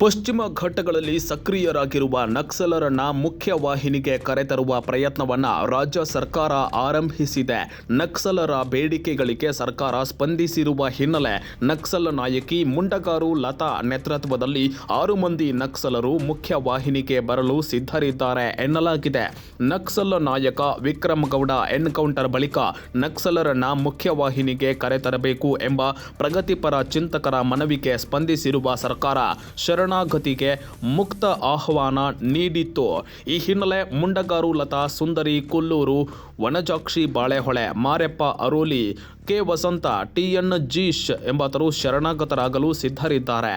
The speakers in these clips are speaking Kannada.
ಪಶ್ಚಿಮ ಘಟ್ಟಗಳಲ್ಲಿ ಸಕ್ರಿಯರಾಗಿರುವ ನಕ್ಸಲರನ್ನ ಮುಖ್ಯವಾಹಿನಿಗೆ ಕರೆತರುವ ಪ್ರಯತ್ನವನ್ನ ರಾಜ್ಯ ಸರ್ಕಾರ ಆರಂಭಿಸಿದೆ. ನಕ್ಸಲರ ಬೇಡಿಕೆಗಳಿಗೆ ಸರ್ಕಾರ ಸ್ಪಂದಿಸಿರುವ ಹಿನ್ನೆಲೆ ನಕ್ಸಲ್ ನಾಯಕಿ ಮುಂಡಗಾರು ಲತಾ ನೇತೃತ್ವದಲ್ಲಿ 6 ಮಂದಿ ನಕ್ಸಲರು ಮುಖ್ಯವಾಹಿನಿಗೆ ಬರಲು ಸಿದ್ಧರಿದ್ದಾರೆ ಎನ್ನಲಾಗಿದೆ. ನಕ್ಸಲ್ ನಾಯಕ ವಿಕ್ರಮ್ ಗೌಡ ಎನ್ಕೌಂಟರ್ ಬಳಿಕ ನಕ್ಸಲರನ್ನ ಮುಖ್ಯವಾಹಿನಿಗೆ ಕರೆತರಬೇಕು ಎಂಬ ಪ್ರಗತಿಪರ ಚಿಂತಕರ ಮನವಿಗೆ ಸ್ಪಂದಿಸಿರುವ ಸರ್ಕಾರ ಶರಣಾಗತಿಗೆ ಮುಕ್ತ ಆಹ್ವಾನ ನೀಡಿತ್ತು. ಈ ಹಿನ್ನೆಲೆ ಮುಂಡಗಾರು ಲತಾ, ಸುಂದರಿ ಕುಲ್ಲೂರು, ವನಜಾಕ್ಷಿ ಬಾಳೆಹೊಳೆ, ಮಾರೆಪ್ಪ ಅರೋಲಿ, ಕೆ ವಸಂತ, ಟಿ.ಎನ್. ಜೀಶ್ ಎಂಬಾತರು ಶರಣಾಗತರಾಗಲು ಸಿದ್ಧರಿದ್ದಾರೆ.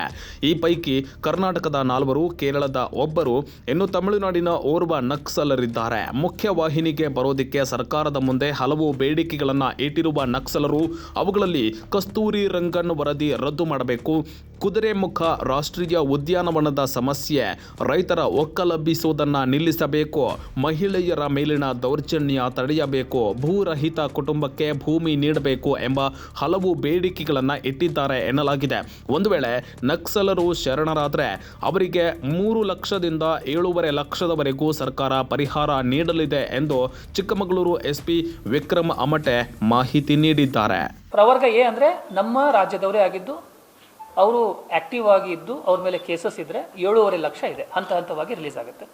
ಈ ಪೈಕಿ ಕರ್ನಾಟಕದ 4, ಕೇರಳದ 1, ಇನ್ನು ತಮಿಳುನಾಡಿನ ಓರ್ವ ನಕ್ಸಲರಿದ್ದಾರೆ. ಮುಖ್ಯವಾಹಿನಿಗೆ ಬರೋದಕ್ಕೆ ಸರ್ಕಾರದ ಮುಂದೆ ಹಲವು ಬೇಡಿಕೆಗಳನ್ನು ಇಟ್ಟಿರುವ ನಕ್ಸಲರು ಅವುಗಳಲ್ಲಿ ಕಸ್ತೂರಿ ರಂಗನ್ ವರದಿ ರದ್ದು ಮಾಡಬೇಕು, ಕುದುರೆಮುಖ ರಾಷ್ಟ್ರೀಯ ಉದ್ಯಾನವನದ ಸಮಸ್ಯೆ, ರೈತರ ಒಕ್ಕಲೆಬ್ಬಿಸುವುದನ್ನು ನಿಲ್ಲಿಸಬೇಕು, ಮಹಿಳೆಯರ ಮೇಲಿನ ದೌರ್ಜನ್ಯ ತಡೆಯಬೇಕು, ಭೂರಹಿತ ಕುಟುಂಬಕ್ಕೆ ಭೂಮಿ ನೀಡಬೇಕು ಎಂಬ ಹಲವು ಬೇಡಿಕೆಗಳನ್ನು ಇಟ್ಟಿದ್ದಾರೆ ಎನ್ನಲಾಗಿದೆ. ಒಂದು ವೇಳೆ ನಕ್ಸಲರು ಶರಣರಾದರೆ ಅವರಿಗೆ 3 ಲಕ್ಷದಿಂದ 7.5 ಲಕ್ಷದವರೆಗೂ ಸರ್ಕಾರ ಪರಿಹಾರ ನೀಡಲಿದೆ ಎಂದು ಚಿಕ್ಕಮಗಳೂರು ಎಸ್ಪಿ ವಿಕ್ರಮ್ ಅಮಟೆ ಮಾಹಿತಿ ನೀಡಿದ್ದಾರೆ. ಪ್ರವರ್ಗ ಎ ಅಂದರೆ ನಮ್ಮ ರಾಜ್ಯದವರೇ ಆಗಿದ್ದು ಅವರು ಆಕ್ಟಿವ್ ಆಗಿ ಇದ್ದು ಅವ್ರ ಮೇಲೆ ಕೇಸಸ್ ಇದ್ದರೆ 7.5 ಲಕ್ಷ ಇದೆ, ಹಂತ ಹಂತವಾಗಿ ರಿಲೀಸ್ ಆಗುತ್ತೆ.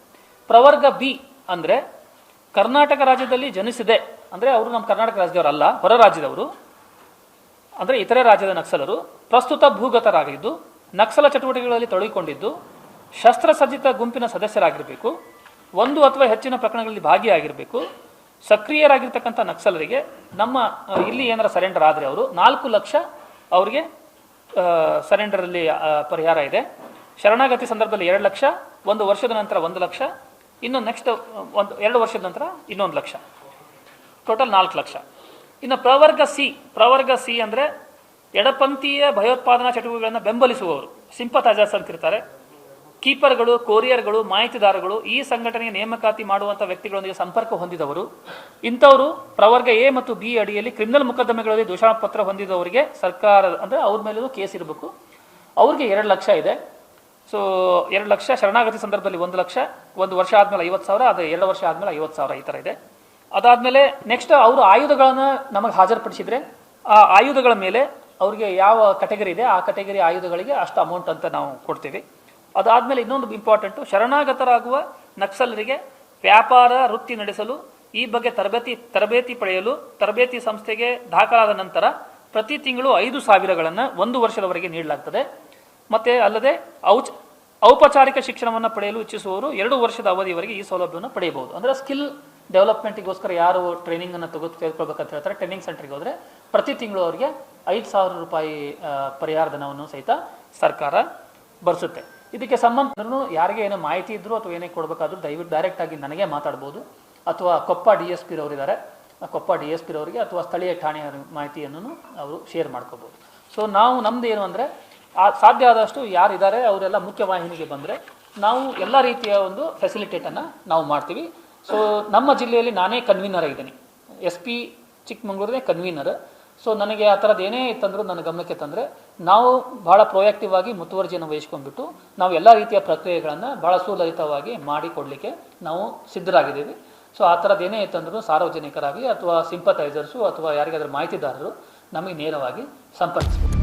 ಪ್ರವರ್ಗ ಬಿ ಅಂದರೆ ಕರ್ನಾಟಕ ರಾಜ್ಯದಲ್ಲಿ ಜನಿಸಿದೆ ಅಂದರೆ ಅವರು ನಮ್ಮ ಕರ್ನಾಟಕ ರಾಜ್ಯದವರಲ್ಲ, ಹೊರ ರಾಜ್ಯದವರು ಅಂದರೆ ಇತರೆ ರಾಜ್ಯದ ನಕ್ಸಲರು, ಪ್ರಸ್ತುತ ಭೂಗತರಾಗಿದ್ದು ನಕ್ಸಲ ಚಟುವಟಿಕೆಗಳಲ್ಲಿ ತೊಡಗಿಕೊಂಡಿದ್ದು ಶಸ್ತ್ರಸಜ್ಜಿತ ಗುಂಪಿನ ಸದಸ್ಯರಾಗಿರಬೇಕು, 1 ಅಥವಾ ಹೆಚ್ಚಿನ ಪ್ರಕರಣಗಳಲ್ಲಿ ಭಾಗಿಯಾಗಿರಬೇಕು, ಸಕ್ರಿಯರಾಗಿರ್ತಕ್ಕಂಥ ನಕ್ಸಲರಿಗೆ ನಮ್ಮ ಇಲ್ಲಿ ಏನಾರ ಸರೆಂಡರ್ ಆದರೆ ಅವರು 4 ಲಕ್ಷ ಅವರಿಗೆ ಸರೆಂಡರಲ್ಲಿ ಪರಿಹಾರ ಇದೆ. ಶರಣಾಗತಿ ಸಂದರ್ಭದಲ್ಲಿ 2 ಲಕ್ಷ, 1 ವರ್ಷದ ನಂತರ 1 ಲಕ್ಷ, ಇನ್ನು ನೆಕ್ಸ್ಟ್ 2 ವರ್ಷದ ನಂತರ ಇನ್ನೊಂದು ಲಕ್ಷ, ಟೋಟಲ್ 4 ಲಕ್ಷ. ಇನ್ನು ಪ್ರವರ್ಗ ಸಿ ಅಂದರೆ ಎಡಪಂಥೀಯ ಭಯೋತ್ಪಾದನಾ ಚಟುವಟಿಕೆಗಳನ್ನು ಬೆಂಬಲಿಸುವವರು, ಸಿಂಪಥೈಸರ್ಸ್ ಅಂತಿರ್ತಾರೆ, ಕೀಪರ್ಗಳು, ಕೊರಿಯರ್ಗಳು, ಮಾಹಿತಿದಾರಗಳು, ಈ ಸಂಘಟನೆಗೆ ನೇಮಕಾತಿ ಮಾಡುವಂಥ ವ್ಯಕ್ತಿಗಳೊಂದಿಗೆ ಸಂಪರ್ಕ ಹೊಂದಿದವರು, ಇಂಥವರು ಪ್ರವರ್ಗ ಎ ಮತ್ತು ಬಿ ಅಡಿಯಲ್ಲಿ ಕ್ರಿಮಿನಲ್ ಮೊಕದ್ದಮೆಗಳಲ್ಲಿ ದೋಷಾಪತ್ರ ಹೊಂದಿದವರಿಗೆ ಸರ್ಕಾರ ಅಂದರೆ ಅವ್ರ ಮೇಲೂ ಕೇಸ್ ಇರಬೇಕು. ಅವ್ರಿಗೆ 2 ಲಕ್ಷ ಇದೆ. ಸೊ 2 ಲಕ್ಷ, ಶರಣಾಗತಿ ಸಂದರ್ಭದಲ್ಲಿ 1 ಲಕ್ಷ, 1 ವರ್ಷ ಆದಮೇಲೆ 50,000, ಅದು 2 ವರ್ಷ ಆದಮೇಲೆ 50,000, ಈ ಥರ ಇದೆ. ಅದಾದಮೇಲೆ ನೆಕ್ಸ್ಟ್ ಅವರು ಆಯುಧಗಳನ್ನು ನಮಗೆ ಹಾಜರುಪಡಿಸಿದರೆ ಆ ಆಯುಧಗಳ ಮೇಲೆ ಅವ್ರಿಗೆ ಯಾವ ಕೆಟಗರಿ ಇದೆ ಆ ಕೆಟಗರಿ ಆಯುಧಗಳಿಗೆ ಅಷ್ಟು ಅಮೌಂಟ್ ಅಂತ ನಾವು ಕೊಡ್ತೀವಿ. ಅದಾದಮೇಲೆ ಇನ್ನೊಂದು ಇಂಪಾರ್ಟೆಂಟು, ಶರಣಾಗತರಾಗುವ ನಕ್ಸಲರಿಗೆ ವ್ಯಾಪಾರ ವೃತ್ತಿ ನಡೆಸಲು ಈ ಬಗ್ಗೆ ತರಬೇತಿ ಪಡೆಯಲು ತರಬೇತಿ ಸಂಸ್ಥೆಗೆ ದಾಖಲಾದ ನಂತರ ಪ್ರತಿ ತಿಂಗಳು 5,000ಗಳನ್ನು 1 ವರ್ಷದವರೆಗೆ ನೀಡಲಾಗ್ತದೆ. ಮತ್ತು ಅಲ್ಲದೆ ಔಪಚಾರಿಕ ಶಿಕ್ಷಣವನ್ನು ಪಡೆಯಲು ಇಚ್ಛಿಸುವವರು 2 ವರ್ಷದ ಅವಧಿಯವರೆಗೆ ಈ ಸೌಲಭ್ಯವನ್ನು ಪಡೆಯಬಹುದು. ಅಂದರೆ ಸ್ಕಿಲ್ ಡೆವಲಪ್ಮೆಂಟಿಗೋಸ್ಕರ ಯಾರು ಟ್ರೈನಿಂಗನ್ನು ತೆಗೆದುಕೊಳ್ಬೇಕಂತ ಹೇಳ್ತಾರೆ, ಟ್ರೈನಿಂಗ್ ಸೆಂಟರ್ಗೆ ಹೋದರೆ ಪ್ರತಿ ತಿಂಗಳು ಅವರಿಗೆ 5,000 ರೂಪಾಯಿ ಪರಿಹಾರ ಧನವನ್ನು ಸಹಿತ ಸರ್ಕಾರ ಭರಿಸುತ್ತೆ. ಇದಕ್ಕೆ ಸಂಬಂಧ ಯಾರಿಗೆ ಏನೋ ಮಾಹಿತಿ ಇದ್ದರೂ ಅಥವಾ ಏನೇ ಕೊಡಬೇಕಾದ್ರೂ ದಯವಿಟ್ಟು ಡೈರೆಕ್ಟಾಗಿ ನನಗೆ ಮಾತಾಡ್ಬೋದು, ಅಥವಾ ಕೊಪ್ಪ DSP ರವರಿದ್ದಾರೆ, ಕೊಪ್ಪ DSP ರವರಿಗೆ ಅಥವಾ ಸ್ಥಳೀಯ ಠಾಣೆಯ ಮಾಹಿತಿಯನ್ನು ಅವರು ಶೇರ್ ಮಾಡ್ಕೋಬೋದು. ಸೊ ನಾವು ನಮ್ಮದು ಏನು ಅಂದರೆ ಸಾಧ್ಯ ಆದಷ್ಟು ಯಾರಿದ್ದಾರೆ ಅವರೆಲ್ಲ ಮುಖ್ಯವಾಹಿನಿಗೆ ಬಂದರೆ ನಾವು ಎಲ್ಲ ರೀತಿಯ ಒಂದು ಫೆಸಿಲಿಟೇಟನ್ನು ನಾವು ಮಾಡ್ತೀವಿ. ಸೊ ನಮ್ಮ ಜಿಲ್ಲೆಯಲ್ಲಿ ನಾನೇ ಕನ್ವೀನರ್ ಆಗಿದ್ದೀನಿ, SP ಚಿಕ್ಕಮಗಳೂರೇ ಕನ್ವೀನರ್. ಸೊ ನನಗೆ ಆ ಥರದ್ದು ಏನೇ ಇತ್ತಂದರೂ ನನ್ನ ಗಮನಕ್ಕೆ ತಂದರೆ ನಾವು ಭಾಳ ಪ್ರೊಯಾಕ್ಟಿವ್ ಆಗಿ ಮುತುವರ್ಜಿಯನ್ನು ವಹಿಸ್ಕೊಂಡ್ಬಿಟ್ಟು ನಾವು ಎಲ್ಲ ರೀತಿಯ ಪ್ರಕ್ರಿಯೆಗಳನ್ನು ಭಾಳ ಸುಲಲಿತವಾಗಿ ಮಾಡಿಕೊಡಲಿಕ್ಕೆ ನಾವು ಸಿದ್ಧರಾಗಿದ್ದೀವಿ. ಸೊ ಆ ಥರದ್ದು ಏನೇ ಇತ್ತಂದ್ರೂ ಸಾರ್ವಜನಿಕರಾಗಲಿ ಅಥವಾ ಸಿಂಪಥೈಸರ್ಸು ಅಥವಾ ಯಾರಿಗಾದ್ರೂ ಮಾಹಿತಿದಾರರು ನಮಗೆ ನೇರವಾಗಿ ಸಂಪರ್ಕಿಸ್ಬೋದು.